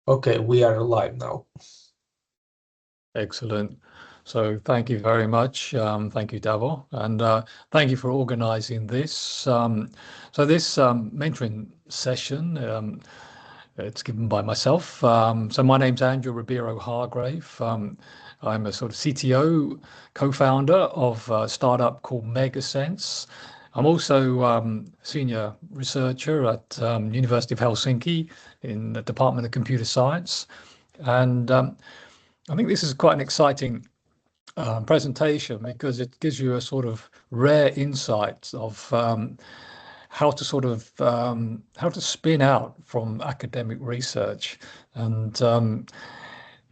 Okay, we are live now. Excellent. So thank you very much. Thank you, Davo, and thank you for organizing this. So this mentoring session, it's given by myself. So my name's Andrew Rebeiro-Hargrave. I'm a sort of CTO, co-founder of a startup called MegaSense. I'm also senior researcher at University of Helsinki in the Department of Computer Science. And I think this is quite an exciting presentation because it gives you a sort of rare insight of how to how to spin out from academic research, and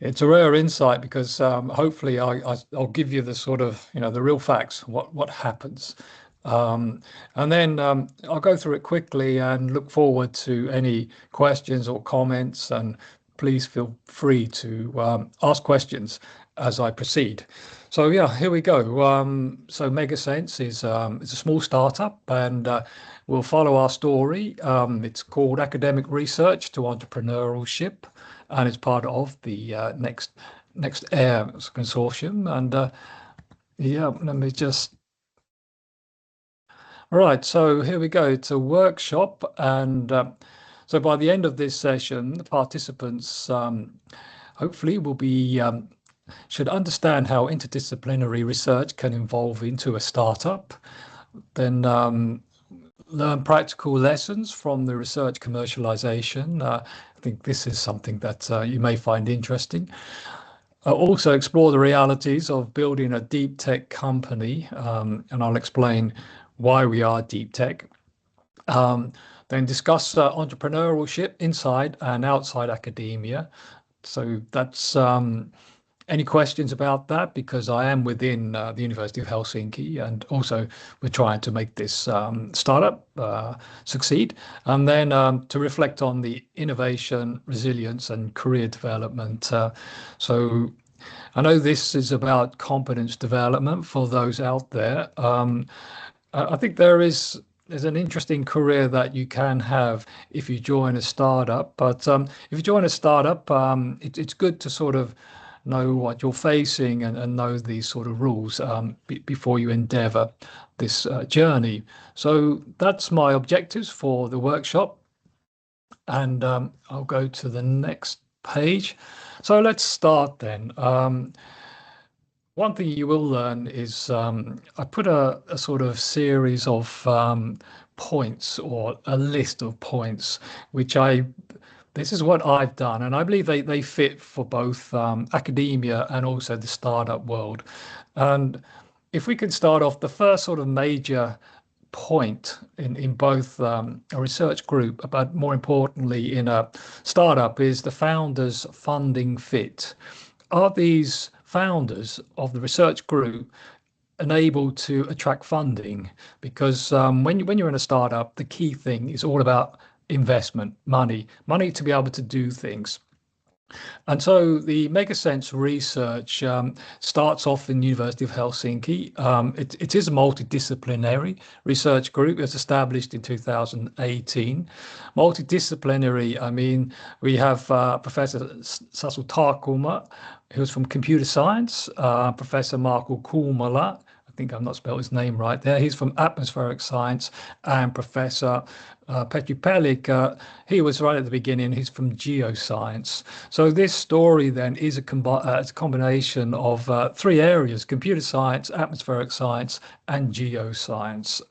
it's a rare insight because hopefully I'll give you the sort of the real facts, what happens, and then I'll go through it quickly and look forward to any questions or comments, and please feel free to ask questions as I proceed. So yeah, here we go. So MegaSense is it's a small startup, and we'll follow our story. It's called Academic Research to Entrepreneurship, and it's part of the NextAIRE consortium. And yeah, let me just. All right, so here we go. It's a workshop, and so by the end of this session, the participants hopefully will be should understand how interdisciplinary research can evolve into a startup, then learn practical lessons from the research commercialization. I think this is something that you may find interesting. Also explore the realities of building a deep tech company, and I'll explain why we are deep tech. Then discuss entrepreneurship inside and outside academia. So that's any questions about that, because I am within the University of Helsinki, and also we're trying to make this startup succeed. And then to reflect on the innovation, resilience, and career development. So I know this is about competence development for those out there. I think there's an interesting career that you can have if you join a startup. But if you join a startup, it's good to sort of know what you're facing, and know these sort of rules before you endeavor this journey. So that's my objectives for the workshop. And I'll go to the next page. So let's start then. One thing you will learn is I put a sort of series of points, or a list of points, which this is what I've done, and I believe they fit for both academia and also the startup world. And if we could start off, the first sort of major point in both a research group, but more importantly in a startup, is the founders' funding fit. Are these founders of the research group unable to attract funding? Because when you're in a startup, the key thing is all about investment, money to be able to do things. And so the MegaSense research starts off in University of Helsinki. It is a multidisciplinary research group. It was established in 2018. Multidisciplinary, I mean, we have Professor Sasu Tarkuma, who's from computer science, Professor Marco Kulmala. I think I've not spelled his name right there. He's from atmospheric science, and Professor Petri Pelik, he was right at the beginning. He's from geoscience. So this story then is a combination of three areas: computer science, atmospheric science, and geoscience.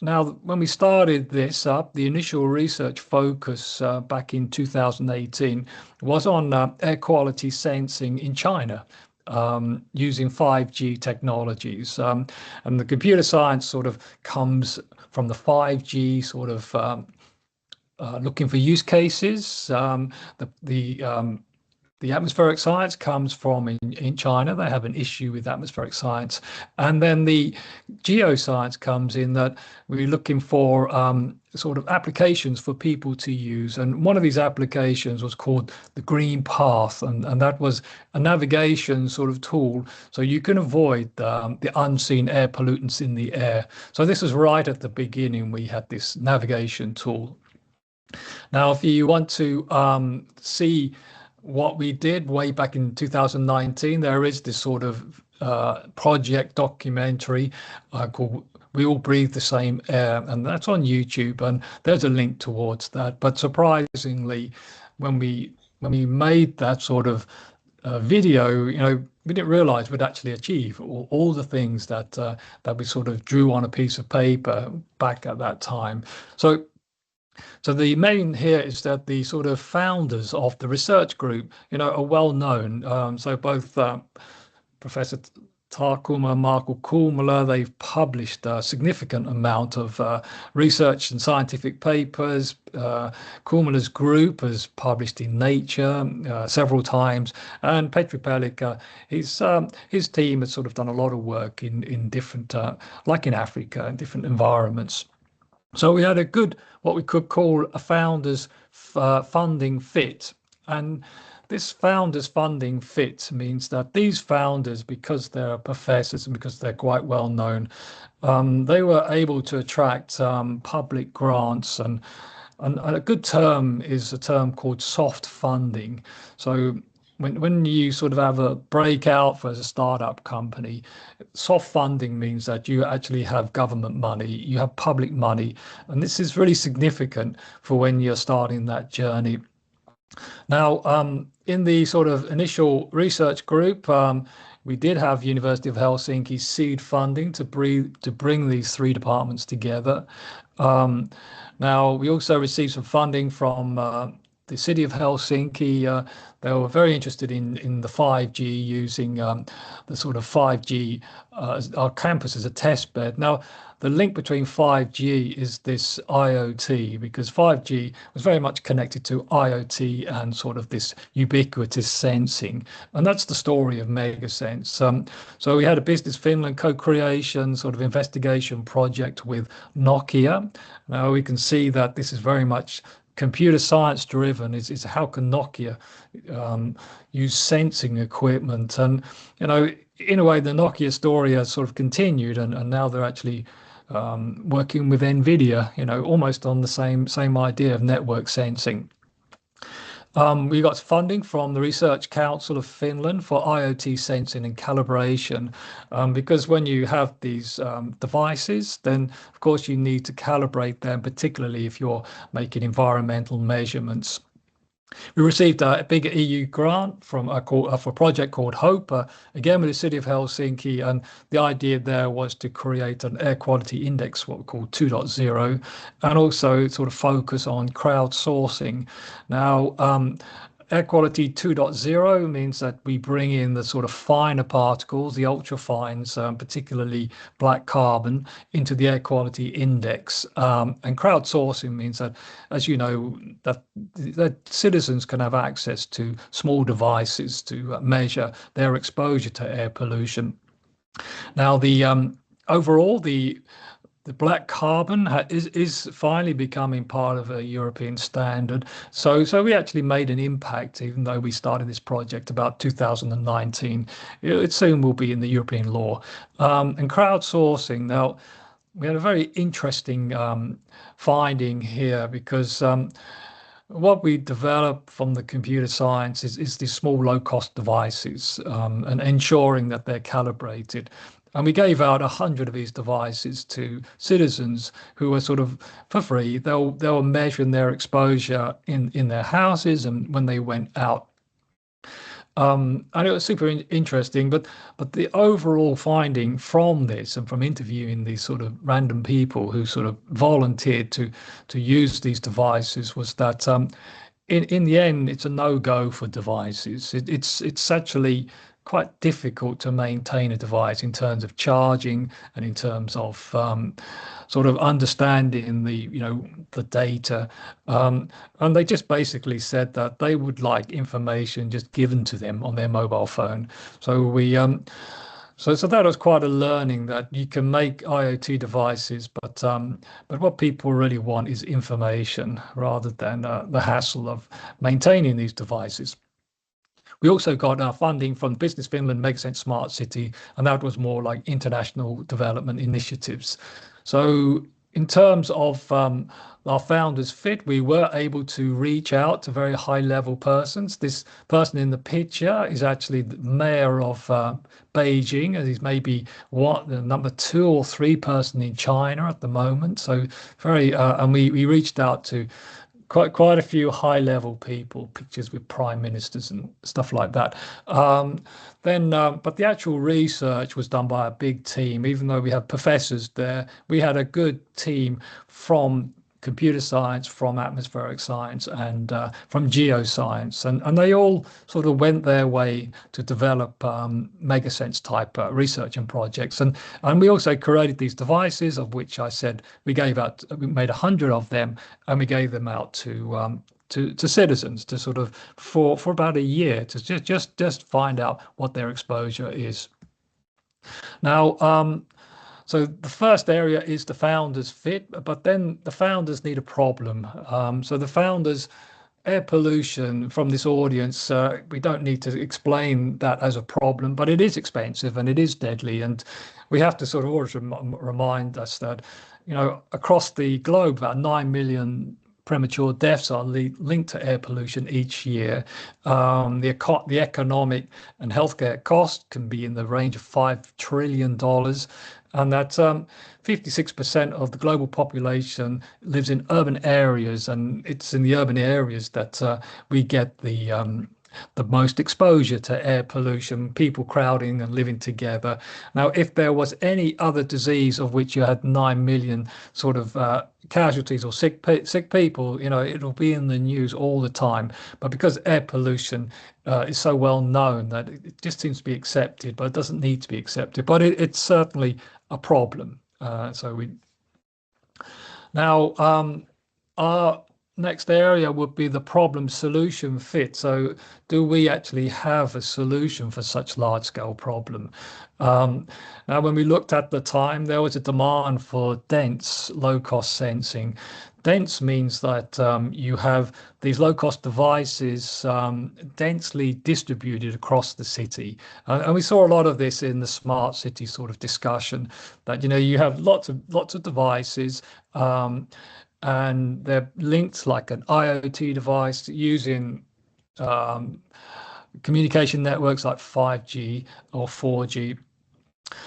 Now, when we started this up, the initial research focus back in 2018 was on air quality sensing in China, using 5G technologies. And the computer science sort of comes from the 5G sort of looking for use cases. The atmospheric science comes from in China. They have an issue with atmospheric science. And then the geoscience comes in, that we're looking for sort of applications for people to use. And one of these applications was called the Green Path. And that was a navigation sort of tool, so you can avoid the unseen air pollutants in the air. So this was right at the beginning. We had this navigation tool. Now, if you want to see what we did way back in 2019, there is this sort of project documentary called "We All Breathe the Same Air," and that's on YouTube, and there's a link towards that. But surprisingly, when we made that sort of video, we didn't realize we'd actually achieve all the things that we sort of drew on a piece of paper back at that time. So the main here is that the sort of founders of the research group, are well known. So both Professor Tarkuma and Marco Kulmala, they've published a significant amount of research and scientific papers. Kulmala's group has published in Nature several times, and Petri Pellikka, his team has sort of done a lot of work in different, like in Africa, in different environments. So we had what we could call a founders funding fit. And this founders funding fit means that these founders, because they're professors and because they're quite well known, they were able to attract public grants, and a good term is a term called soft funding. So when you sort of have a breakout for as a startup company, soft funding means that you actually have government money, you have public money, and this is really significant for when you're starting that journey. Now, in the sort of initial research group, we did have University of Helsinki seed funding to bring these three departments together. Now, we also received some funding from the city of Helsinki. They were very interested in the 5G, using the sort of 5G, our campus as a test bed. Now, the link between 5G is this IoT, because 5G was very much connected to IoT and sort of this ubiquitous sensing. And that's the story of MegaSense. So we had a Business Finland co-creation sort of investigation project with Nokia. Now we can see that this is very much computer science driven. Is how can Nokia use sensing equipment? And in a way, the Nokia story has sort of continued, and now they're actually working with NVIDIA, almost on the same idea of network sensing. We got funding from the Research Council of Finland for IoT sensing and calibration, because when you have these devices, then of course you need to calibrate them, particularly if you're making environmental measurements. We received a big EU grant for a project called HOPE, again with the City of Helsinki, and the idea there was to create an air quality index, what we call 2.0, and also sort of focus on crowdsourcing. Now, air quality 2.0 means that we bring in the sort of finer particles, the ultrafines, particularly black carbon, into the air quality index. And crowdsourcing means that, as you know, that citizens can have access to small devices to measure their exposure to air pollution. Now, overall, the black carbon is finally becoming part of a European standard. So we actually made an impact, even though we started this project about 2019. It soon will be in the European law. And crowdsourcing, now, we had a very interesting finding here, because what we developed from the computer science is these small low-cost devices, and ensuring that they're calibrated. And we gave out 100 of these devices to citizens who were sort of for free. They were measuring their exposure in their houses and when they went out. And it was super interesting, but the overall finding from this, and from interviewing these sort of random people who sort of volunteered to use these devices, was that in the end, it's a no-go for devices. It's actually quite difficult to maintain a device in terms of charging and in terms of sort of understanding the data. And they just basically said that they would like information just given to them on their mobile phone. So so that was quite a learning, that you can make IoT devices, but what people really want is information rather than the hassle of maintaining these devices. We also got funding from Business Finland MegaSense Smart City, and that was more like international development initiatives. So in terms of our founders fit, we were able to reach out to very high level persons. This person in the picture is actually the mayor of Beijing, and he's maybe the number 2 or 3 person in China at the moment. So very, and we reached out to quite a few high level people, pictures with prime ministers and stuff like that. But the actual research was done by a big team. Even though we had professors there, we had a good team from computer science, from atmospheric science, and from geoscience, and they all sort of went their way to develop megasense type research and projects, and we also created these devices, of which I said we made 100 of them, and we gave them out to citizens to sort of for about a year to just find out what their exposure is. Now, so the first area is the founders fit, but then the founders need a problem. So the founders, air pollution from this audience, we don't need to explain that as a problem, but it is expensive and it is deadly. And we have to sort of always remind us that, across the globe, about 9 million premature deaths are linked to air pollution each year. The economic and healthcare cost can be in the range of $5 trillion. And that 56% of the global population lives in urban areas, and it's in the urban areas that we get the most exposure to air pollution, people crowding and living together. Now, if there was any other disease of which you had 9 million sort of casualties or sick people, it'll be in the news all the time. But because air pollution is so well known that it just seems to be accepted, but it doesn't need to be accepted. But it's certainly a problem. Our next area would be the problem solution fit. So do we actually have a solution for such large scale problem? Now, when we looked at the time, there was a demand for dense low cost sensing. Dense means that you have these low cost devices densely distributed across the city. And we saw a lot of this in the smart city sort of discussion, that, you have lots of devices, and they're linked like an IoT device using communication networks like 5G or 4G.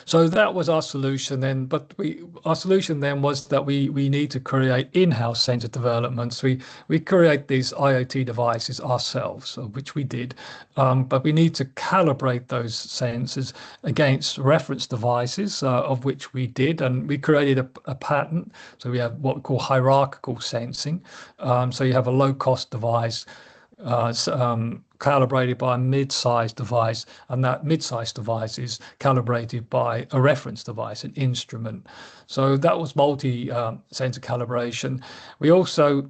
So that was our solution then, but our solution then was that we need to create in-house sensor developments. We create these IoT devices ourselves, which we did, but we need to calibrate those sensors against reference devices, of which we did, and we created a pattern. So we have what we call hierarchical sensing. So you have a low-cost device calibrated by a mid-sized device, and that mid-sized device is calibrated by a reference device, an instrument. So that was multi-sensor calibration. We also,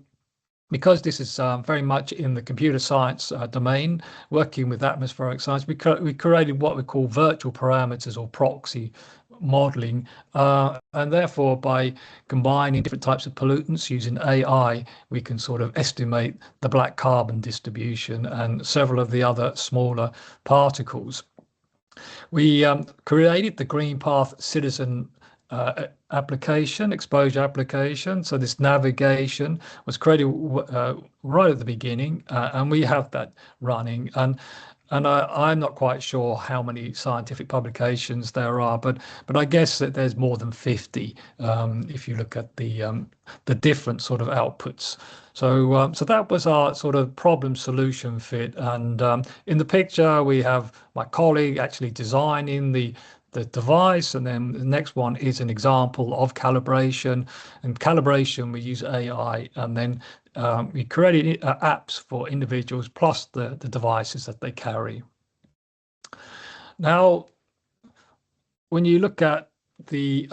because this is very much in the computer science domain, working with atmospheric science, we created what we call virtual parameters or proxy modeling, and therefore by combining different types of pollutants using AI, we can sort of estimate the black carbon distribution and several of the other smaller particles. We created the Green Path Citizen exposure application. So this navigation was created right at the beginning, and we have that running. And I'm not quite sure how many scientific publications there are, but I guess that there's more than 50 if you look at the different sort of outputs. So that was our sort of problem solution fit. And in the picture we have my colleague actually designing the device, and then the next one is an example of calibration. And calibration, we use AI, and then we created apps for individuals plus the devices that they carry. Now, when you look at the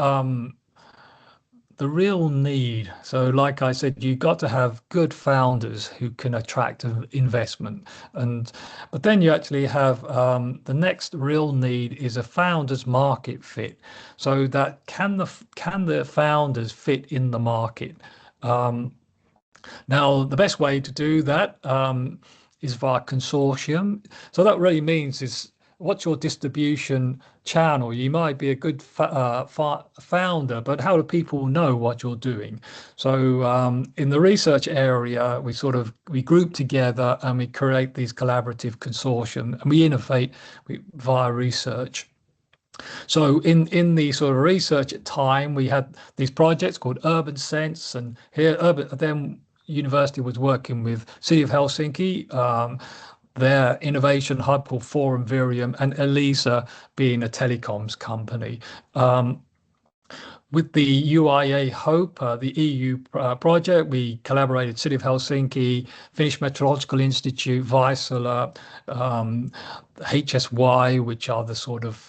real need, so like I said, you've got to have good founders who can attract investment, but then you actually have the next real need is a founders market fit. So that can the founders fit in the market? Now, the best way to do that is via consortium. So that really means is what's your distribution channel? You might be a good founder, but how do people know what you're doing? So in the research area, we group together and we create these collaborative consortium, and we innovate via research. So in the sort of research time, we had these projects called Urban Sense, and then university was working with City of Helsinki, their innovation hub called Forum Virium, and Elisa being a telecoms company. With the UIA HOPE, the EU project, we collaborated City of Helsinki, Finnish Meteorological Institute, Vaisala, HSY, which are the sort of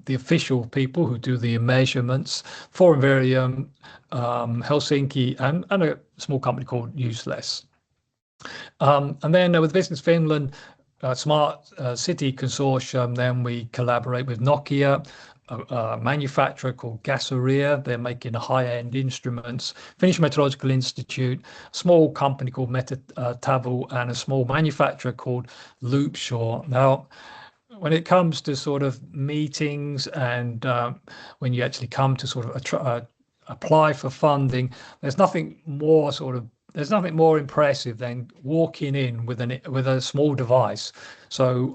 the official people who do the measurements, Forum Virium, Helsinki, and a small company called Useless. And then with Business Finland, Smart City Consortium, then we collaborate with Nokia, a manufacturer called Gasuria. They're making high-end instruments. Finnish Meteorological Institute, a small company called Metatavu, and a small manufacturer called Loopshore. Now, when it comes to sort of meetings and when you actually come to sort of apply for funding, there's nothing more impressive than walking in with a small device. So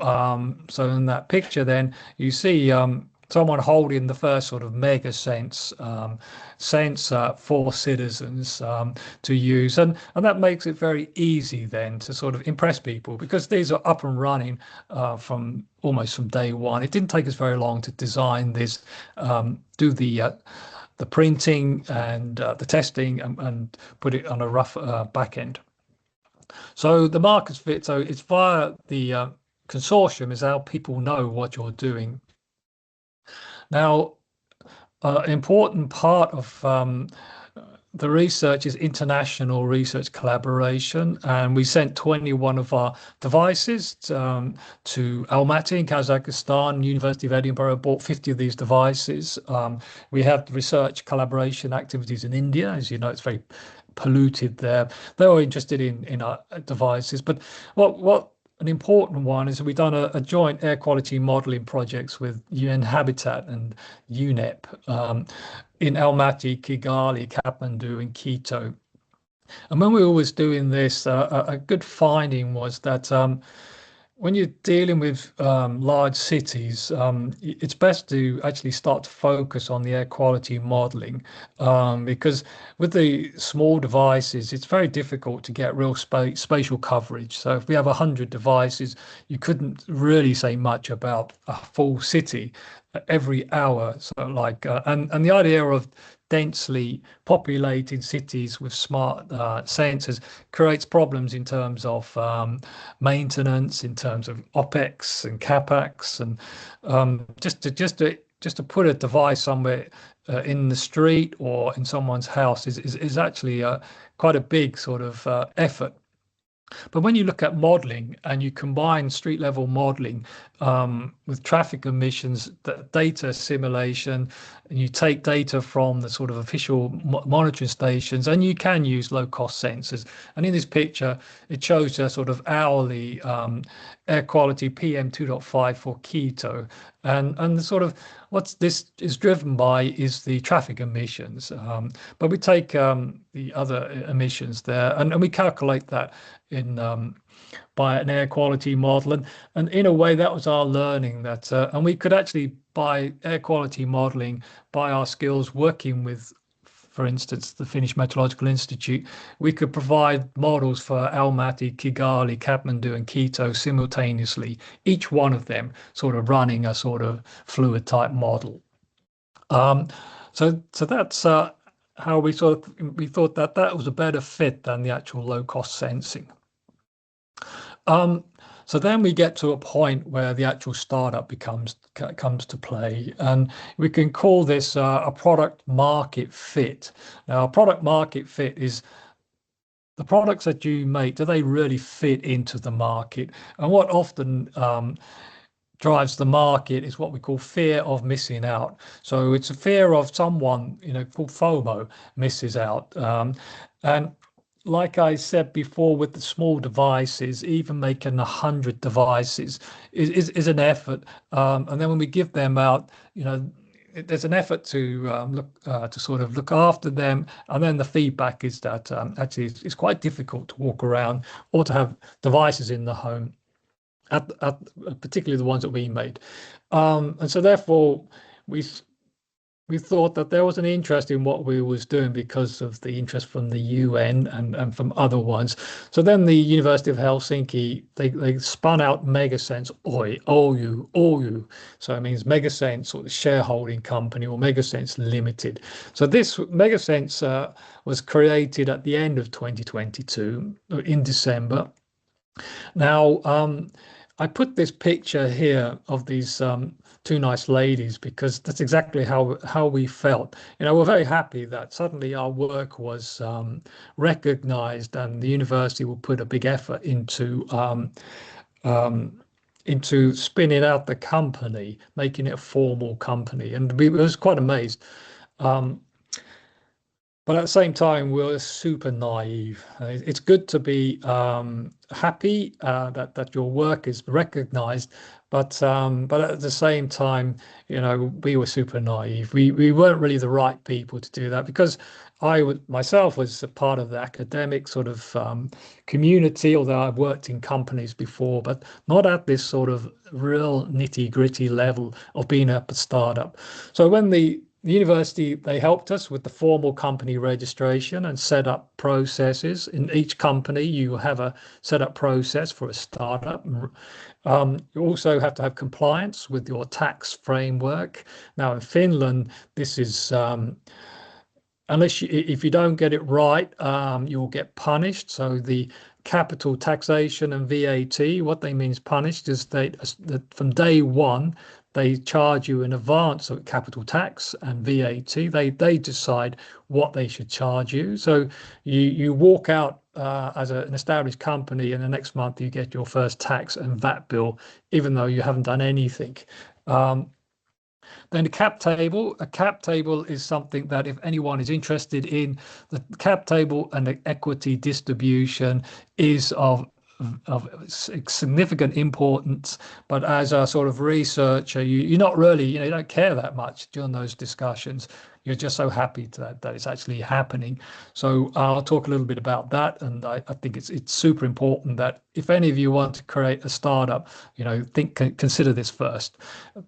in that picture, then you see someone holding the first sort of MegaSense sensor for citizens to use, and that makes it very easy then to sort of impress people, because these are up and running from day one. It didn't take us very long to design this, do the printing and the testing, and put it on a rough back end. So the market fit, so it's via the consortium is how people know what you're doing. Now, an important part of the research is international research collaboration, and we sent 21 of our devices to Almaty in Kazakhstan. University of Edinburgh bought 50 of these devices. We have research collaboration activities in India. As you know, it's very polluted there. They were interested in our devices, but what an important one is we've done a joint air quality modeling projects with UN Habitat and UNEP in Almaty, Kigali, Kathmandu, and Quito. And when we were always doing this, a good finding was that when you're dealing with large cities, it's best to actually start to focus on the air quality modeling, because with the small devices, it's very difficult to get real spatial coverage. So if we have 100 devices, you couldn't really say much about a full city every hour. So and the idea of densely populated cities with smart sensors creates problems in terms of maintenance, in terms of OPEX and CAPEX, and just to put a device somewhere in the street or in someone's house is actually quite a big sort of effort. But when you look at modeling and you combine street level modeling with traffic emissions, data assimilation, and you take data from the sort of official monitoring stations, and you can use low cost sensors. And in this picture, it shows a sort of hourly air quality PM 2.5 for Quito. And the sort of what this is driven by is the traffic emissions. But we take the other emissions there, and we calculate that in by an air quality model, and in a way that was our learning that and we could actually, by air quality modeling, by our skills working with, for instance, the Finnish Meteorological Institute, we could provide models for Almaty, Kigali, Kathmandu, and Quito simultaneously, each one of them sort of running a sort of fluid type model. So that's how we thought that was a better fit than the actual low cost sensing. So then we get to a point where the actual startup comes to play, and we can call this a product market fit. Now, a product market fit is the products that you make, do they really fit into the market? And what often drives the market is what we call fear of missing out. So it's a fear of someone, called FOMO, misses out. And like I said before, with the small devices, even making 100 devices is an effort. And then when we give them out, there's an effort to to sort of look after them. And then the feedback is that actually it's quite difficult to walk around or to have devices in the home, particularly the ones that we made. And so therefore, we we thought that there was an interest in what we was doing because of the interest from the UN and from other ones. So then the University of Helsinki, they spun out MegaSense Oy, OU. So it means MegaSense or the shareholding company or MegaSense Limited. So this MegaSense was created at the end of 2022 in December. Now, I put this picture here of these two nice ladies because that's exactly how we felt. We're very happy that suddenly our work was recognized, and the university will put a big effort into spinning out the company, making it a formal company, and we was quite amazed. But at the same time, we're super naive. It's good to be happy that your work is recognized, but at the same time, we were super naive. We weren't really the right people to do that because myself was a part of the academic sort of community, although I've worked in companies before, but not at this sort of real nitty-gritty level of being a startup. So when the university, they helped us with the formal company registration and set up processes. In each company, you have a setup process for a startup. You also have to have compliance with your tax framework. Now in Finland, this is if you don't get it right, you'll get punished. So the capital taxation and VAT, what they mean is punished is that from day one, they charge you in advance of capital tax and VAT. They decide what they should charge you. So you walk out as an established company, and the next month you get your first tax and VAT bill, even though you haven't done anything. Then a cap table is something that if anyone is interested in, the cap table and the equity distribution is of significant importance, but as a sort of researcher, you're not really, you don't care that much during those discussions. You're just so happy that it's actually happening. So I'll talk a little bit about that, and I think it's super important that if any of you want to create a startup, consider this first.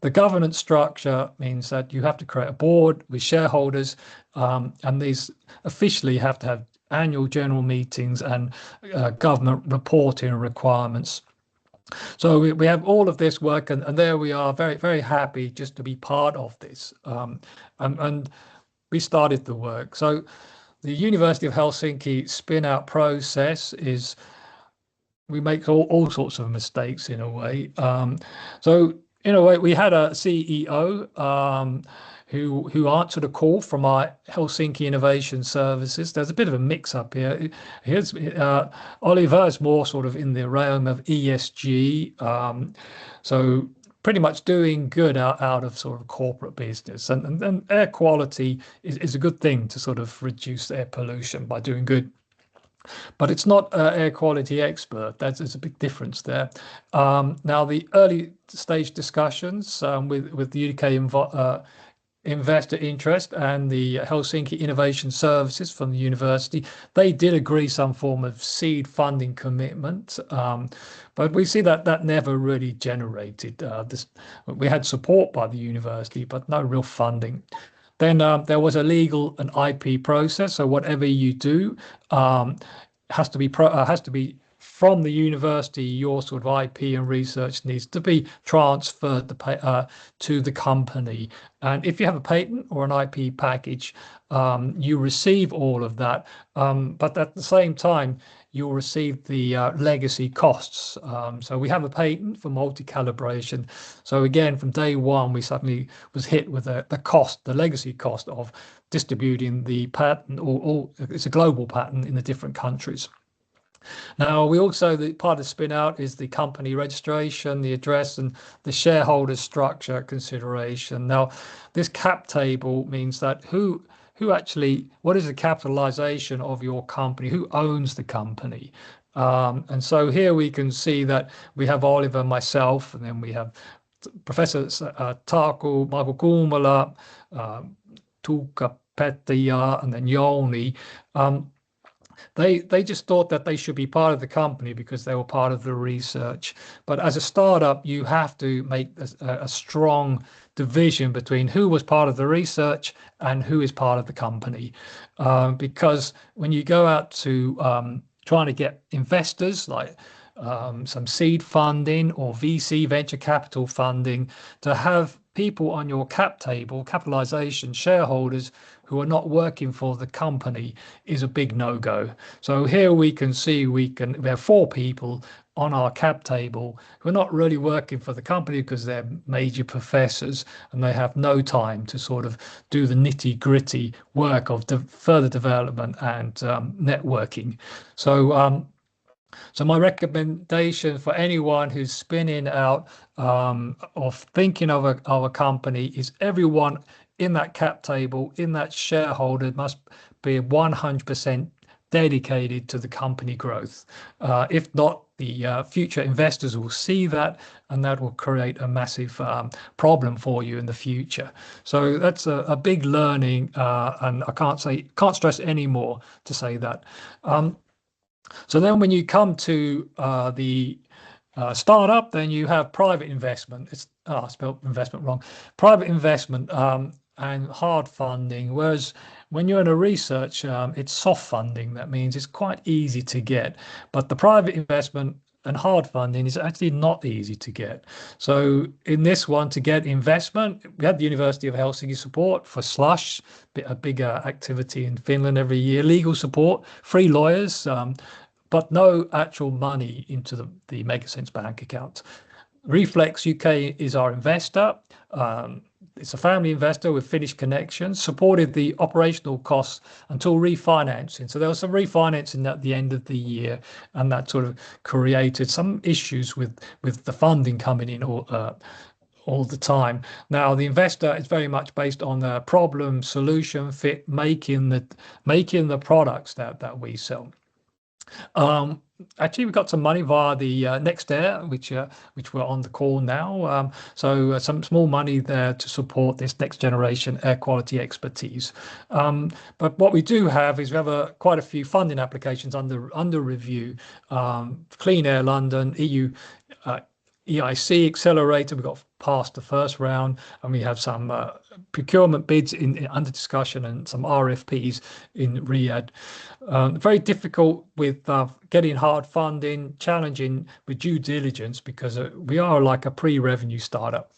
The governance structure means that you have to create a board with shareholders, and these officially have to have annual general meetings and government reporting requirements. So we have all of this work, and there we are, very, very happy just to be part of this. And we started the work. So the University of Helsinki spin-out process is, we make all sorts of mistakes in a way. So in a way, we had a CEO who answered a call from our Helsinki Innovation Services. There's a bit of a mix-up here. Oliver is more sort of in the realm of ESG, so pretty much doing good out of sort of corporate business. And air quality is a good thing to sort of reduce air pollution by doing good. But it's not an air quality expert. There's a big difference there. Now, the early stage discussions with the UK investor interest and the Helsinki Innovation Services from the university, they did agree some form of seed funding commitment, but we see that never really generated this. We had support by the university, but no real funding. Then there was a legal and IP process. So whatever you do has to be from the university. Your sort of IP and research needs to be transferred to the company. And if you have a patent or an IP package, you receive all of that. But at the same time, you'll receive the legacy costs. So we have a patent for multi-calibration. So again, from day one, we suddenly was hit with the legacy cost of distributing the patent, or it's a global patent in the different countries. Now, we also, the part of the spin out is the company registration, the address, and the shareholder structure consideration. Now, this cap table means that who what is the capitalization of your company? Who owns the company? And so here we can see that we have Oliver, myself, and then we have Professor Taku, Michael Kuumala, Tuukka Pettija, and then Jouni. They just thought that they should be part of the company because they were part of the research. But as a startup, you have to make a strong division between who was part of the research and who is part of the company. Because when you go out to trying to get investors like some seed funding or VC venture capital funding, to have people on your cap table, capitalization shareholders who are not working for the company is a big no-go. So here we can see we have 4 people on our cap table who are not really working for the company because they're major professors and they have no time to sort of do the nitty-gritty work of further development and networking. So my recommendation for anyone who's spinning out or thinking of a company is everyone in that cap table, in that shareholder, must be 100% dedicated to the company growth. If not, the future investors will see that, and that will create a massive problem for you in the future. So that's a big learning, and I can't stress any more to say that. So then when you come to the startup, then you have private investment. I spelled investment wrong. Private investment and hard funding, whereas when you're in a research, it's soft funding. That means it's quite easy to get. But the private investment and hard funding is actually not easy to get. So in this one, to get investment, we had the University of Helsinki support for Slush, a bigger activity in Finland every year, legal support, free lawyers, but no actual money into the MegaSense bank account. Reflex UK is our investor. It's a family investor with Finnish connections, supported the operational costs until refinancing. So there was some refinancing at the end of the year, and that sort of created some issues with the funding coming in all the time. Now the investor is very much based on the problem, solution, fit, making the products that we sell. Actually, we got some money via the NextAIRE, which we're on the call now. So some small money there to support this next generation air quality expertise. But what we do have is we have quite a few funding applications under review. Clean Air London, EU EIC accelerator. We got past the first round, and we have some procurement bids under discussion and some RFPs in Riyadh. Very difficult with getting hard funding, challenging with due diligence because we are like a pre-revenue startup.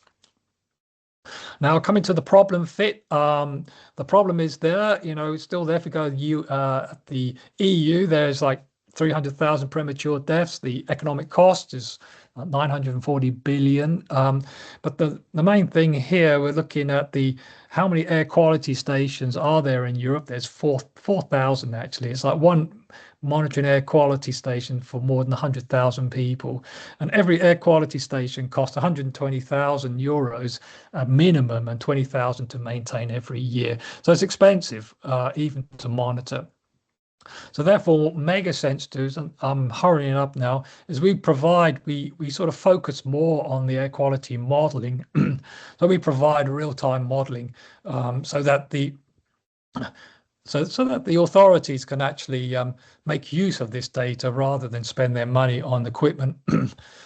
Now coming to the problem fit, the problem is there. It's still there. If you go the EU, there's like 300,000 premature deaths. The economic cost is 940 billion. But the main thing here, we're looking at how many air quality stations are there in Europe. There's 4,000 actually. It's like one monitoring air quality station for more than 100,000 people. And every air quality station costs 120,000 euros at minimum and 20,000 to maintain every year. So it's expensive even to monitor. So therefore, MegaSense does, and I'm hurrying up now, is we sort of focus more on the air quality modeling. So we provide real-time modeling so that the authorities can actually make use of this data rather than spend their money on equipment.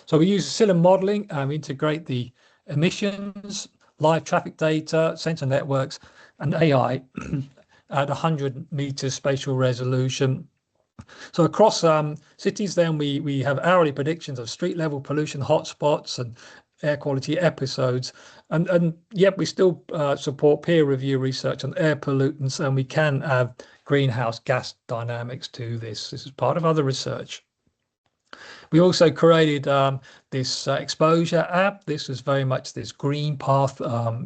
So we use Cilium modeling and we integrate the emissions, live traffic data, sensor networks, and AI at 100 meters spatial resolution. So across cities, then we have hourly predictions of street level pollution hotspots and air quality episodes. And yet we still support peer review research on air pollutants, and we can add greenhouse gas dynamics to this. This is part of other research. We also created this exposure app. This is very much this green path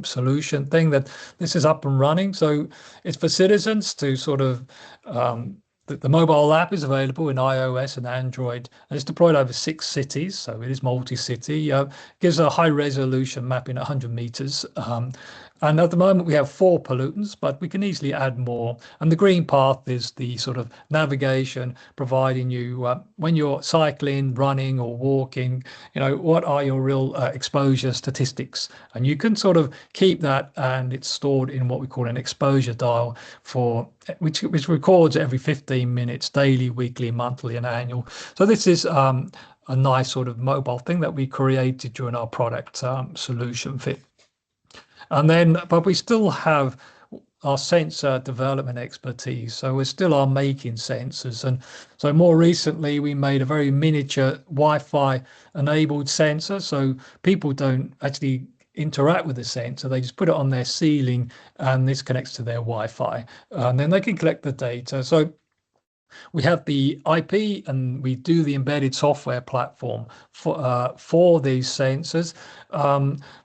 solution thing that this is up and running. So it's for citizens to sort of, the mobile app is available in iOS and Android, and it's deployed over 6 cities. So it is multi-city, gives a high resolution mapping at 100 meters. And at the moment, we have 4 pollutants, but we can easily add more. And the green path is the sort of navigation, providing you when you're cycling, running, or walking, what are your real exposure statistics? And you can sort of keep that, and it's stored in what we call an exposure dial which records every 15 minutes, daily, weekly, monthly, and annual. So this is a nice sort of mobile thing that we created during our product solution fit. But we still have our sensor development expertise. So we still are making sensors. And so more recently, we made a very miniature Wi-Fi enabled sensor. So people don't actually interact with the sensor. They just put it on their ceiling and this connects to their Wi-Fi. And then they can collect the data. So we have the IP and we do the embedded software platform for these sensors.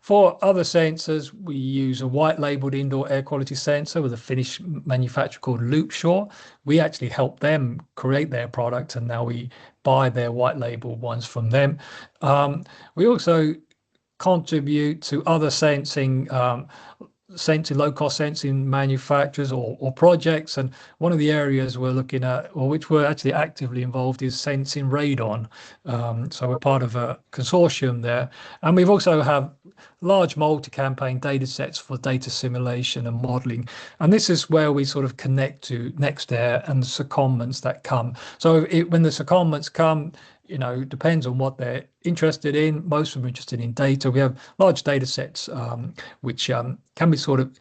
For other sensors, we use a white labeled indoor air quality sensor with a Finnish manufacturer called Loopshore. We actually help them create their product and now we buy their white label ones from them. We also contribute to other low-cost sensing manufacturers or projects. And one of the areas we're looking at, or which we're actually actively involved, is sensing radon. So we're part of a consortium there. And we've also have large multi-campaign data sets for data simulation and modeling. And this is where we sort of connect to NextAIRE and the secondments that come. So when the secondments come, depends on what they're interested in. Most of them are interested in data. We have large data sets which can be sort of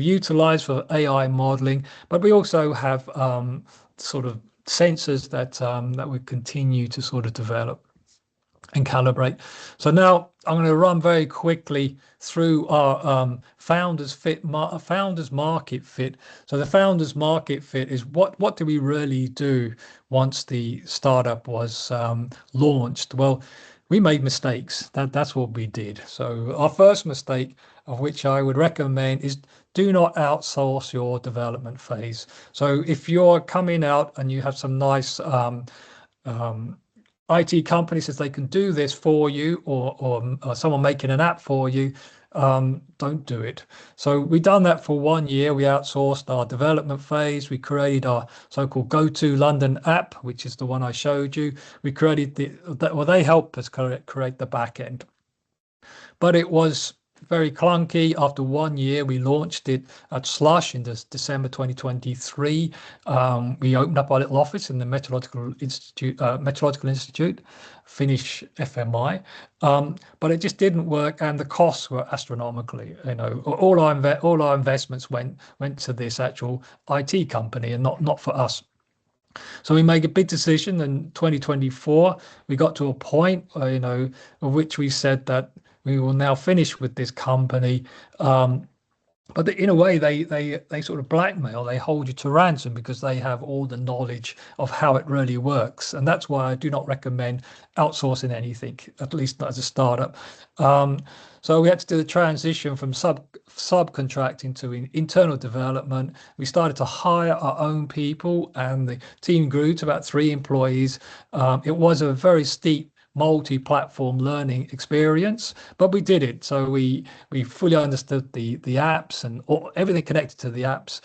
utilized for AI modeling, but we also have sort of sensors that we continue to sort of develop and calibrate. So now I'm going to run very quickly through our founders market fit. So the founders market fit is what do we really do once the startup was launched? Well, we made mistakes. That's what we did. So our first mistake, of which I would recommend, is do not outsource your development phase. So if you're coming out and you have some nice IT company says they can do this for you, or someone making an app for you, don't do it. So we've done that for 1 year. We outsourced our development phase. We created our so-called Go-To London app, which is the one I showed you. We created they helped us create the back end. But it was very clunky. After 1 year, we launched it at Slush in December 2023. We opened up our little office in the Meteorological Institute, Finnish FMI, but it just didn't work, and the costs were astronomically. All our investments went to this actual IT company, and not for us. So we made a big decision in 2024. We got to a point, of which we said that we will now finish with this company. But in a way, they sort of blackmail, they hold you to ransom because they have all the knowledge of how it really works. And that's why I do not recommend outsourcing anything, at least not as a startup. So we had to do the transition from subcontracting to internal development. We started to hire our own people and the team grew to about 3 employees. It was a very steep multi-platform learning experience, but we did it. So we fully understood the apps and everything connected to the apps,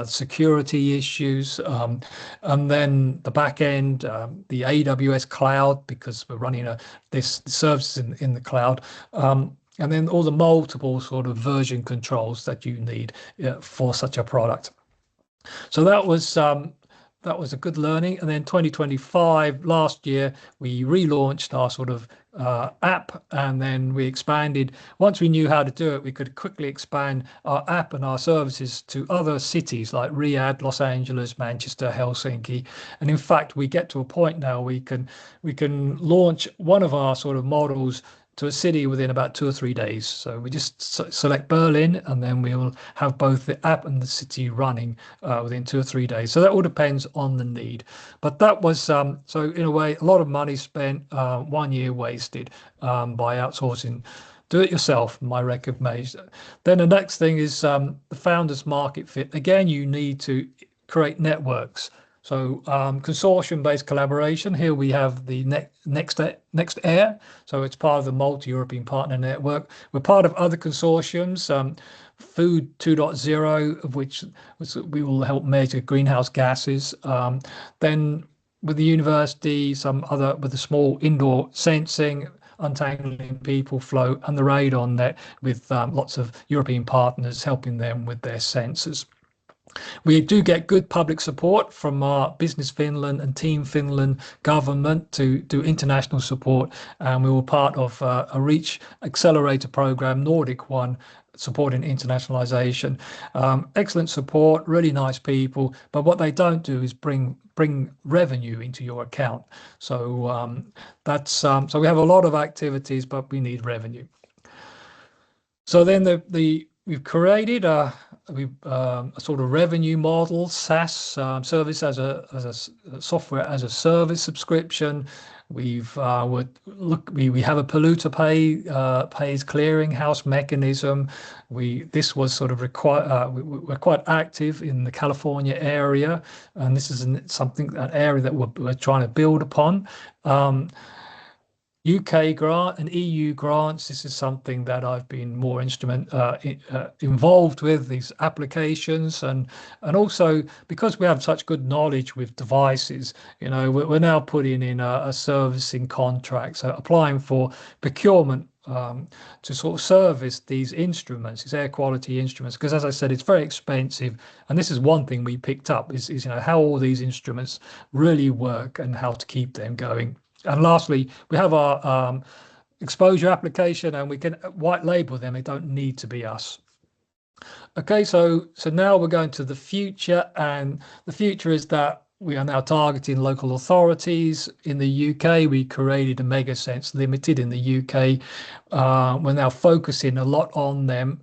security issues, and then the back end, the AWS cloud, because we're running this service in the cloud, and then all the multiple sort of version controls that you need for such a product. So that was a good learning. And then 2025, last year, we relaunched our sort of app, and then we expanded. Once we knew how to do it, we could quickly expand our app and our services to other cities like Riyadh, Los Angeles, Manchester, Helsinki. And in fact, we get to a point now we can launch one of our sort of models to a city within about 2 or 3 days. So we just select Berlin, and then we will have both the app and the city running within 2 or 3 days. So that all depends on the need. But that was, so in a way, a lot of money spent, 1 year wasted by outsourcing. Do it yourself, my recommendation. Then the next thing is the founders market fit. Again, you need to create networks. So consortium-based collaboration. Here we have the NextAIRE. So it's part of the multi-European partner network. We're part of other consortiums, Food 2.0, of which we will help measure greenhouse gases. Then with the university, some other with the small indoor sensing, untangling people flow, and the radon net with lots of European partners helping them with their sensors. We do get good public support from our Business Finland and Team Finland government to do international support, and we were part of a REACH accelerator program, Nordic one, supporting internationalization. Excellent support, really nice people, but what they don't do is bring revenue into your account. So that's so we have a lot of activities, but we need revenue. So then we've created a sort of revenue model, SaaS, service as a software as a service subscription. We have a polluter pays clearinghouse mechanism. This was sort of required. We're quite active in the California area, and this is an area that we're trying to build upon. UK grant and EU grants. This is something that I've been more involved with, these applications, and also because we have such good knowledge with devices, we're now putting in a servicing contract, so applying for procurement to sort of service these instruments, these air quality instruments, because as I said, it's very expensive. And this is one thing we picked up is how all these instruments really work and how to keep them going. And lastly, we have our exposure application, and we can white label them. They don't need to be us. Okay, so now we're going to the future, and the future is that we are now targeting local authorities. In the UK, we created a MegaSense Limited in the UK. We're now focusing a lot on them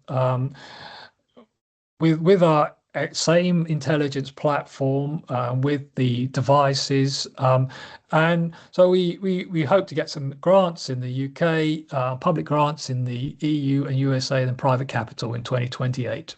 with our same intelligence platform with the devices, and so we hope to get some grants in the UK, public grants in the EU and USA, and private capital in 2028.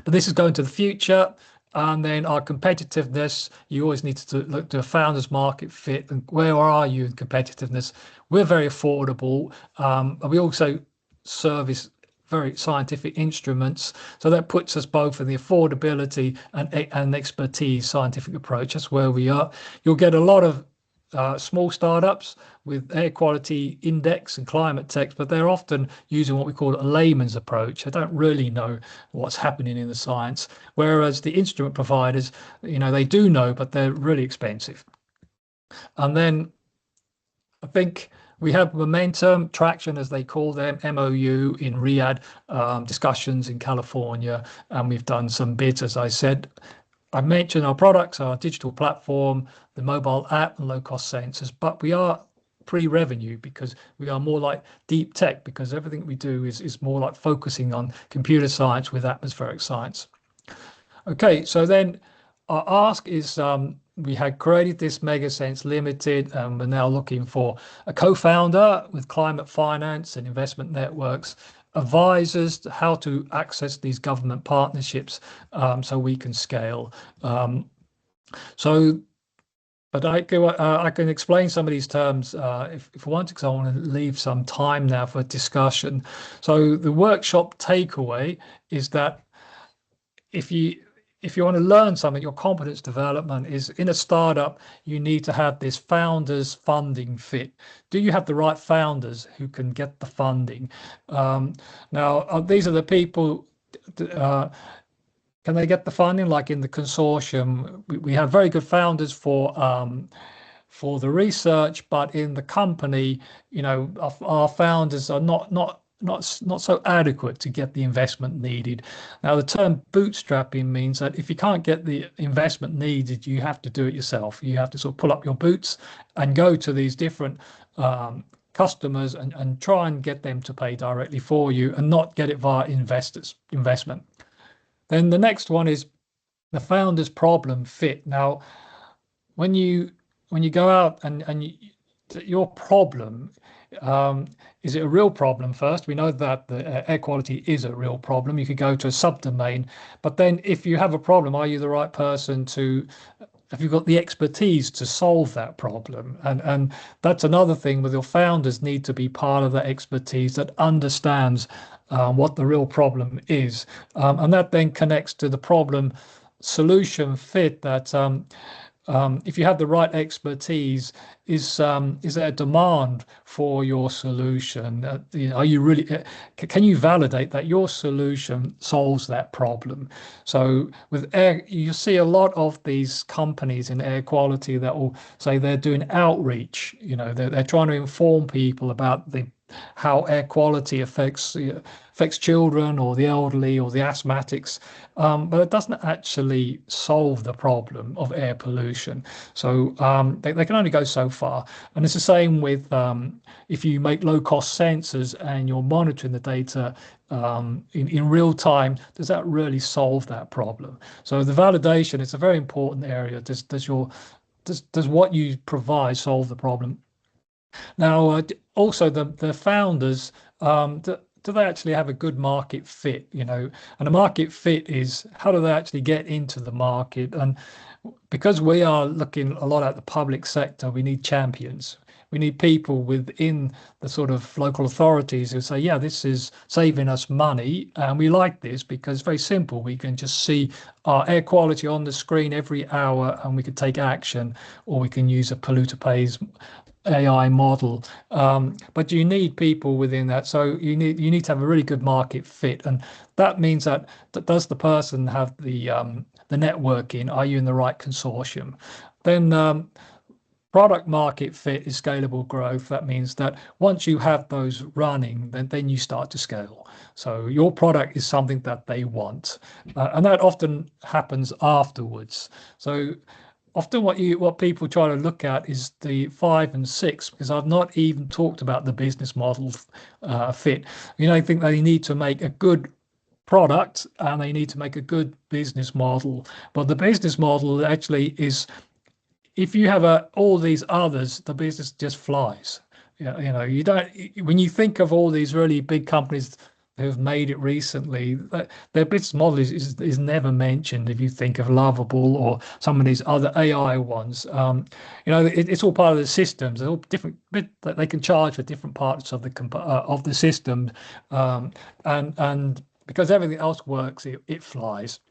But this is going to the future. And then our competitiveness, you always need to look to a founder's market fit, and where are you in competitiveness? We're very affordable, but we also service very scientific instruments, so that puts us both in the affordability and expertise scientific approach. That's where we are. You'll get a lot of small startups with air quality index and climate tech, but they're often using what we call a layman's approach. They don't really know what's happening in the science, whereas the instrument providers, they do know, but they're really expensive. And then I think we have momentum, traction, as they call them, MOU in Riyadh, discussions in California, and we've done some bids, as I said. I mentioned our products, our digital platform, the mobile app, and low-cost sensors, but we are pre-revenue because we are more like deep tech, because everything we do is more like focusing on computer science with atmospheric science. Okay, so then our ask is, we had created this MegaSense Limited, and we're now looking for a co-founder with climate finance and investment networks, advisors to how to access these government partnerships, so we can scale. But I can explain some of these terms if I want to, because I want to leave some time now for discussion. So the workshop takeaway is that if you want to learn something, your competence development is in a startup, you need to have this founders funding fit. Do you have the right founders who can get the funding? Now, these are the people, can they get the funding? Like in the consortium, we have very good founders for the research, but in the company, our founders are not so adequate to get the investment needed. Now, the term bootstrapping means that if you can't get the investment needed, you have to do it yourself. You have to sort of pull up your boots and go to these different customers and try and get them to pay directly for you and not get it via investment. Then the next one is the founder's problem fit. Now, when you go out and your problem, is it a real problem first? We know that the air quality is a real problem. You could go to a subdomain, but then if you have a problem, are you the right person to have you got the expertise to solve that problem? And that's another thing where your founders need to be part of that expertise that understands what the real problem is. And that then connects to the problem solution fit that if you have the right expertise, is there a demand for your solution? Are you really can you validate that your solution solves that problem? So with air, you see a lot of these companies in air quality that will say they're doing outreach. You know, they're trying to inform people about the how air quality affects children or the elderly or the asthmatics, but it doesn't actually solve the problem of air pollution. So they can only go so far. And it's the same with if you make low-cost sensors and you're monitoring the data in real time, does that really solve that problem? So the validation is a very important area. Does what you provide solve the problem? Now, also the founders, do they actually have a good market fit? You know, and a market fit is how do they actually get into the market? And because we are looking a lot at the public sector, we need champions. We need people within the sort of local authorities who say, yeah, this is saving us money. And we like this because it's very simple. We can just see our air quality on the screen every hour and we can take action, or we can use a polluter pays AI model, but you need people within that. So you need to have a really good market fit, and that means that does the person have the networking? Are you in the right consortium? Then product market fit is scalable growth. That means that once you have those running, then you start to scale. So your product is something that they want, and that often happens afterwards. So often what people try to look at is the 5 and 6, because I've not even talked about the business model fit. You know, I think they need to make a good product and they need to make a good business model. But the business model actually is, if you have all these others, the business just flies. Yeah, you know, you don't. When you think of all these really big companies who've made it recently, their business model is never mentioned. If you think of Lovable or some of these other AI ones, you know, it's all part of the systems. They're all different. They can charge for different parts of the system, and because everything else works, it flies.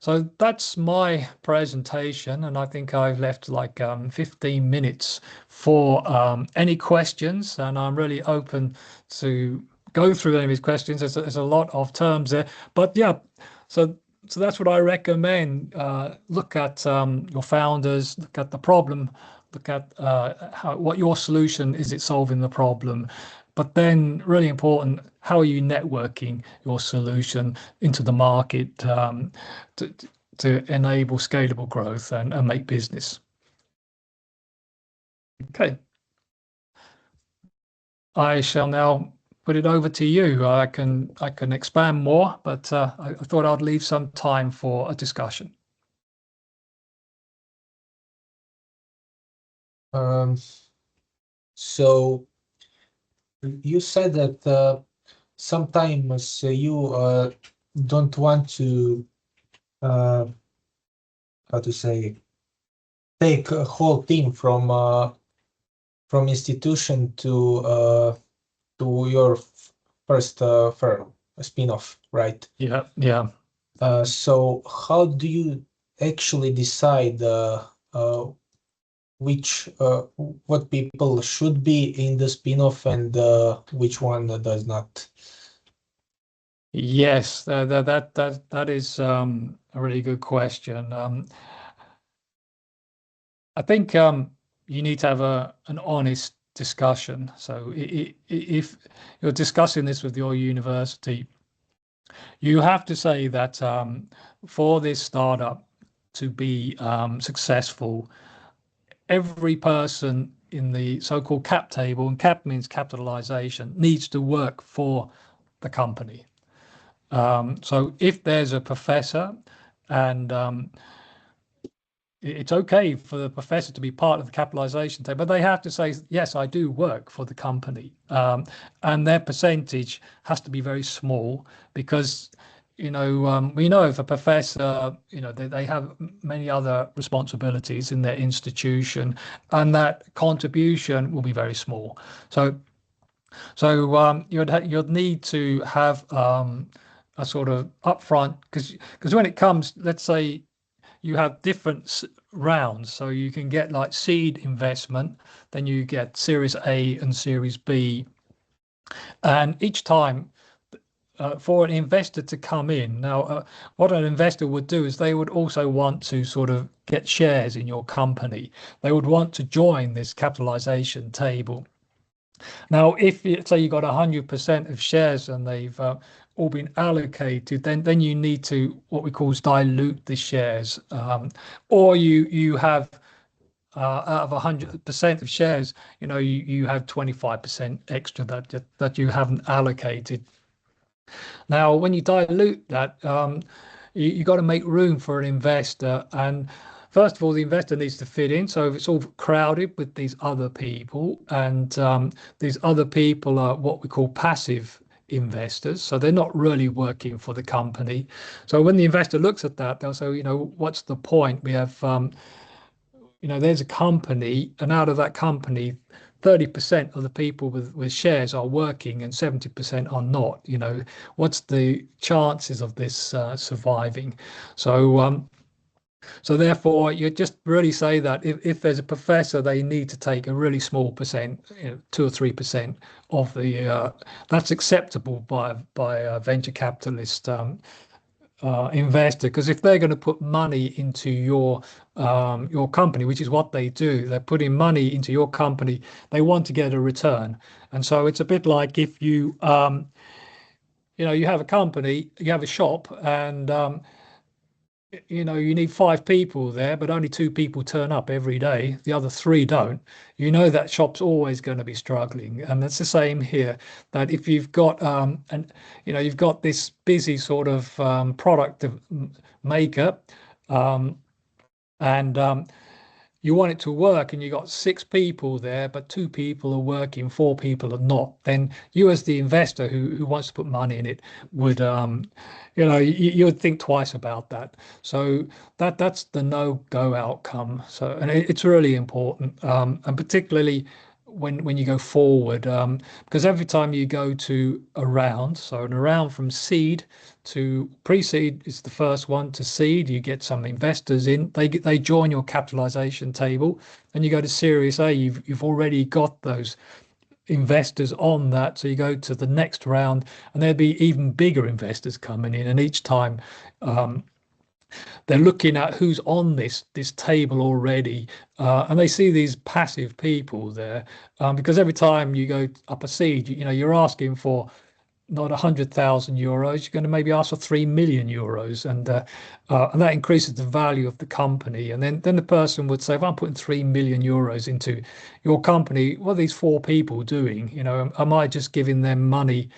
So that's my presentation, and I think I've left like 15 minutes for any questions, and I'm really open to go through any of these questions. There's a lot of terms there, but yeah, so that's what I recommend. Look at your founders, look at the problem, look at what your solution is. It solving the problem, but then really important, how are you networking your solution into the market to enable scalable growth and make business. Okay, I shall now put it over to you. I can expand more, but I thought I'd leave some time for a discussion. So you said that sometimes you don't want to how to say, take a whole team from institution to your first firm, a spin-off, right? Yeah, yeah. So how do you actually decide what people should be in the spin-off and which one does not? Yes, that is a really good question. I think you need to have an honest discussion. So if you're discussing this with your university, you have to say that for this startup to be successful, every person in the so-called cap table, and cap means capitalization, needs to work for the company. So if there's a professor, and it's okay for the professor to be part of the capitalization table, but they have to say, yes, I do work for the company. And their percentage has to be very small, because we know if a professor, they have many other responsibilities in their institution, and that contribution will be very small. So you'd need to have a sort of upfront, because when it comes, let's say you have different rounds, so you can get like seed investment, then you get Series A and Series B, and each time for an investor to come in. Now, what an investor would do is they would also want to sort of get shares in your company. They would want to join this capitalization table. Now, if say you got 100% of shares and they've all been allocated, then you need to what we call dilute the shares, or you have out of 100% of shares, you have 25% extra that you haven't allocated. Now, when you dilute that, you got to make room for an investor. And first of all, the investor needs to fit in. So if it's all crowded with these other people, and these other people are what we call passive investors. So they're not really working for the company. So when the investor looks at that, they'll say, what's the point? We have, there's a company, and out of that company, 30% of the people with shares are working and 70% are not. What's the chances of this surviving? So therefore, you just really say that if there's a professor, they need to take a really small percent, 2 or 3% of the. That's acceptable by a venture capitalist investor, because if they're going to put money into your company, which is what they do, they're putting money into your company, they want to get a return. And so it's a bit like if you you have a company, you have a shop, and you need 5 people there, but only 2 people turn up every day, the other 3 don't. That shop's always going to be struggling. And that's the same here, that if you've got you've got this busy sort of product maker, and you want it to work, and you got 6 people there, but 2 people are working, 4 people are not, then you as the investor who wants to put money in it would you would think twice about that. So that's the no-go outcome. So, and it's really important, and particularly when you go forward, because every time you go to a round, so an round from seed to pre-seed is the first one, to seed, you get some investors in, they join your capitalization table, and you go to Series A, you've already got those investors on that, so you go to the next round, and there'll be even bigger investors coming in, and each time they're looking at who's on this table already, and they see these passive people there, because every time you go up a seed, you're asking for not 100,000 euros, you're going to maybe ask for 3 million euros, and that increases the value of the company. And then the person would say, if I'm putting 3 million euros into your company, what are these 4 people doing? Am I just giving them money?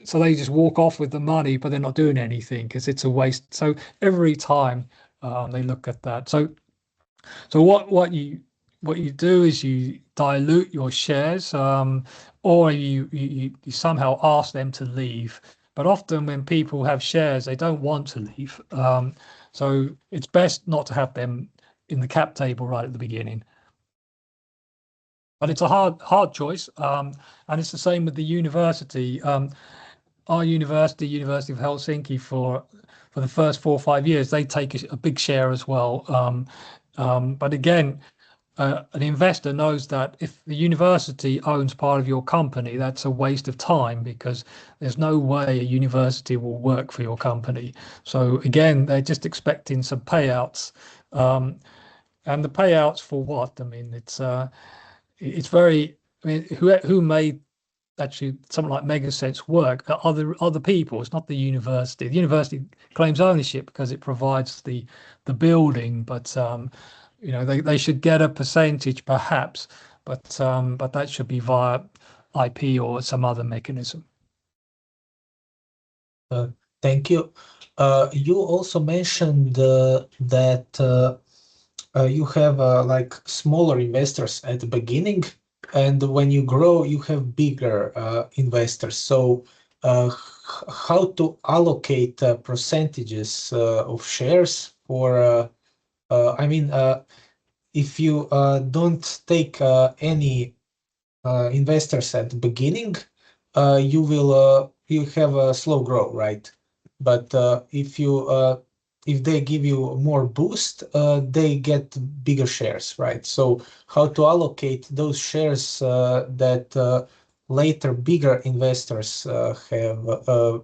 So they just walk off with the money, but they're not doing anything because it's a waste. So every time they look at that. So what you do is you dilute your shares, or you somehow ask them to leave. But often when people have shares, they don't want to leave. So it's best not to have them in the cap table right at the beginning. But it's a hard choice, and it's the same with the university. Our university, University of Helsinki, for the first 4 or 5 years, they take a big share as well. But again, an investor knows that if the university owns part of your company, that's a waste of time, because there's no way a university will work for your company. So again, they're just expecting some payouts, and the payouts for what? I mean, it's very. I mean, who made actually something like MegaSense work? Other people. It's not the university. The university claims ownership because it provides the building, but they should get a percentage perhaps, but that should be via IP or some other mechanism. Thank you. You also mentioned that you have like smaller investors at the beginning, and when you grow, you have bigger investors. So how to allocate percentages of shares for, I mean, if you don't take any investors at the beginning, you have a slow growth, right? But if they give you more boost, they get bigger shares, right? So how to allocate those shares that later bigger investors have a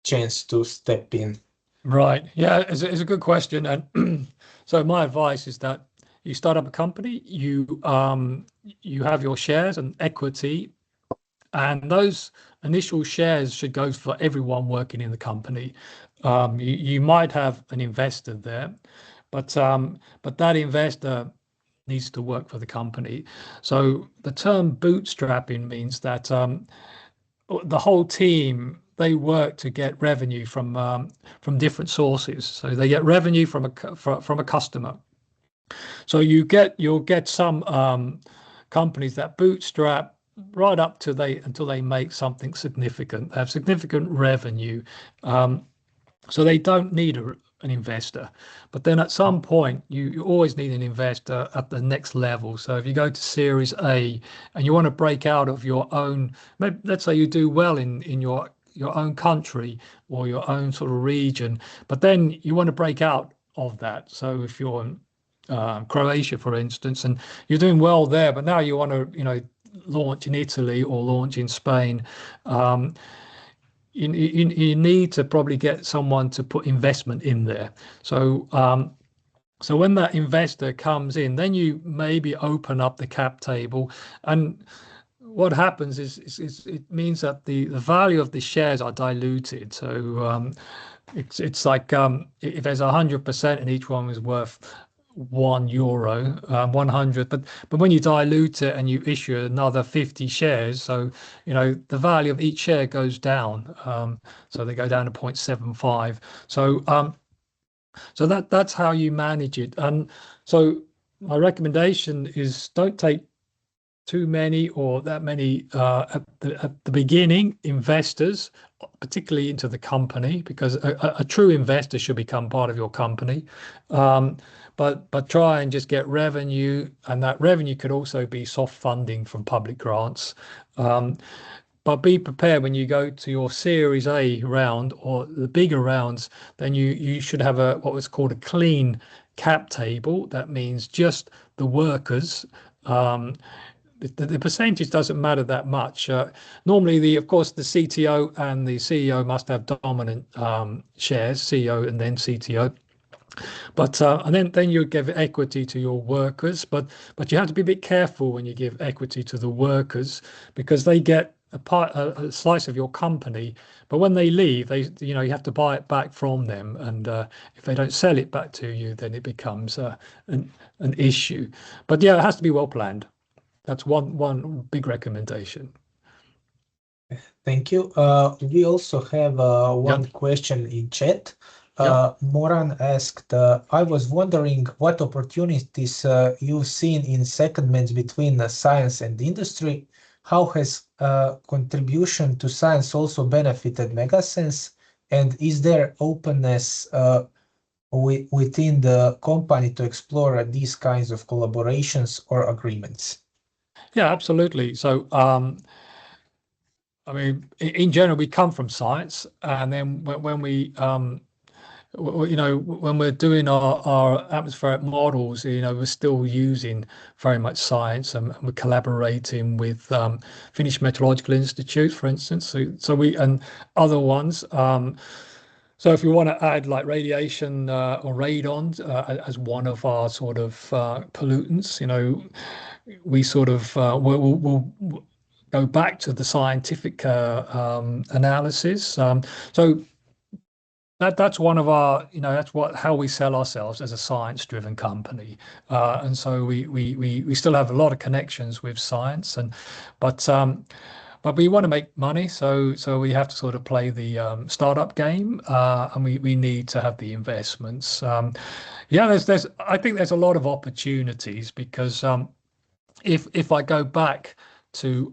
chance to step in? Right. Yeah, it's a good question. And so my advice is that you start up a company, you have your shares and equity, and those initial shares should go for everyone working in the company. You might have an investor there, but that investor needs to work for the company. So the term bootstrapping means that the whole team, they work to get revenue from different sources. So they get revenue from a customer. So you'll get some companies that bootstrap right up to until they make something significant. They have significant revenue. So they don't need an investor. But then at some point, you always need an investor at the next level. So if you go to Series A and you want to break out of your own, let's say you do well in your own country or your own sort of region, but then you want to break out of that. So if you're in Croatia, for instance, and you're doing well there, but now you want to, launch in Italy or launch in Spain. You need to probably get someone to put investment in there. So when that investor comes in, then you maybe open up the cap table, and what happens is it means that the value of the shares are diluted. So it's like if there's 100% and each one is worth €1, 100, but when you dilute it and you issue another 50 shares, so the value of each share goes down, so they go down to 0.75. So that's how you manage it. And so my recommendation is don't take too many or that many at the beginning investors, particularly into the company, because a true investor should become part of your company. But try and just get revenue, and that revenue could also be soft funding from public grants. But be prepared when you go to your Series A round or the bigger rounds, then you should have what was called a clean cap table. That means just the workers. The percentage doesn't matter that much. Normally, of course, the CTO and the CEO must have dominant shares, CEO and then CTO. But and then you give equity to your workers, but you have to be a bit careful when you give equity to the workers, because they get a slice of your company. But when they leave, you have to buy it back from them, and if they don't sell it back to you, then it becomes an issue. But yeah, it has to be well planned. That's one big recommendation. Thank you. We also have one question in chat. Moran asked, I was wondering what opportunities you've seen in segments between science and industry. How has contribution to science also benefited MegaSense? And is there openness within the company to explore these kinds of collaborations or agreements? Yeah, absolutely. So, I mean, in general, we come from science, and then when when we're doing our atmospheric models, we're still using very much science, and we're collaborating with Finnish Meteorological Institute, for instance. So we and other ones. So if you want to add like radiation or radon as one of our sort of pollutants, we sort of we'll go back to the scientific analysis. So that's one of our, that's how we sell ourselves as a science-driven company, and so we still have a lot of connections with science, but we want to make money, so we have to sort of play the startup game, and we need to have the investments. Yeah, I think there's a lot of opportunities, because if I go back to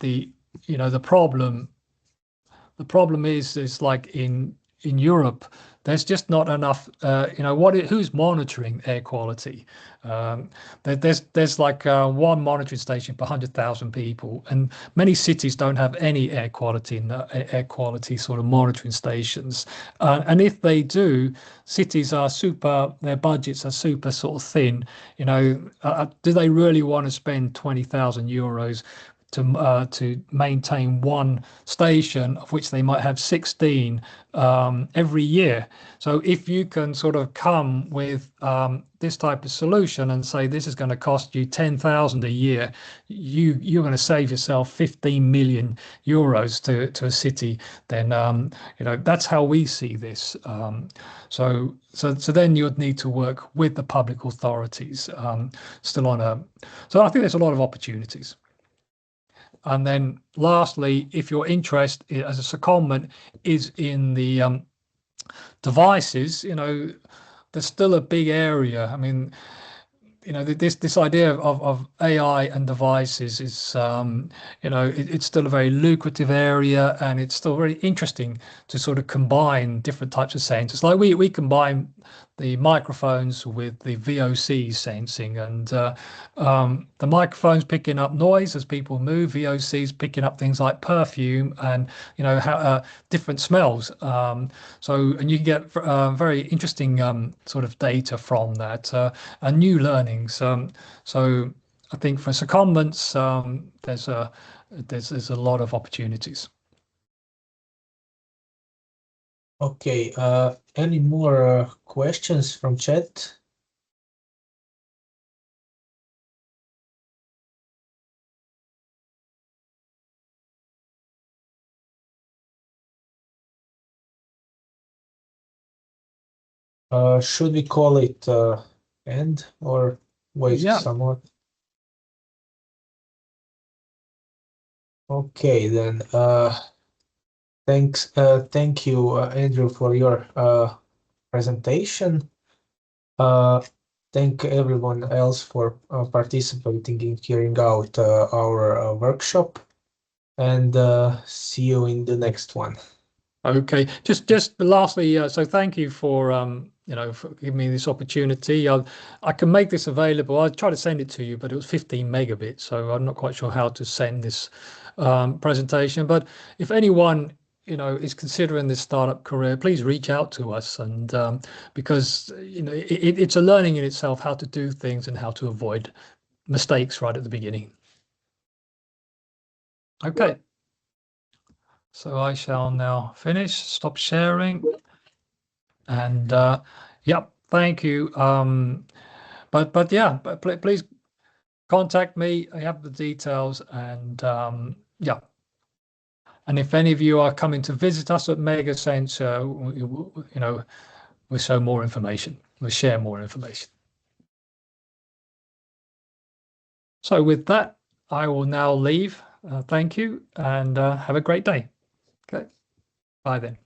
the problem the problem is like in Europe, there's just not enough. Who's monitoring air quality? There's like one monitoring station per 100,000 people, and many cities don't have any air quality sort of monitoring stations. And if they do, cities are their budgets are super sort of thin. Do they really want to spend 20,000 euros to maintain one station, of which they might have 16 every year? So if you can sort of come with this type of solution and say this is going to cost you 10,000 a year, you're going to save yourself 15 million euros to a city. Then that's how we see this. So then you'd need to work with the public authorities still on a. So I think there's a lot of opportunities. And then lastly, if your interest as a secondment is in the devices, there's still a big area. I mean, this idea of AI and devices is, it's still a very lucrative area, and it's still very interesting to sort of combine different types of sensors. Like we combine the microphones with the VOC sensing, and the microphones picking up noise as people move, VOCs picking up things like perfume and how different smells. And you can get very interesting sort of data from that and new learnings. So I think for secondments, there's a lot of opportunities. Okay, any more questions from chat? Should we call it end or wait some more? Okay, then. Thank you, Andrew, for your presentation. Thank everyone else for participating in hearing out our workshop, and see you in the next one. Okay, just lastly, so thank you for for giving me this opportunity. I can make this available. I tried to send it to you, but it was 15 megabits, so I'm not quite sure how to send this presentation. But if anyone is considering this startup career, please reach out to us, and because it's a learning in itself how to do things and how to avoid mistakes right at the beginning. Okay. So I shall now finish, stop sharing, and thank you. But please contact me. I have the details, and and if any of you are coming to visit us at MegaSense, we'll show more information. We'll share more information. So with that, I will now leave. Thank you, and have a great day. Okay, bye then.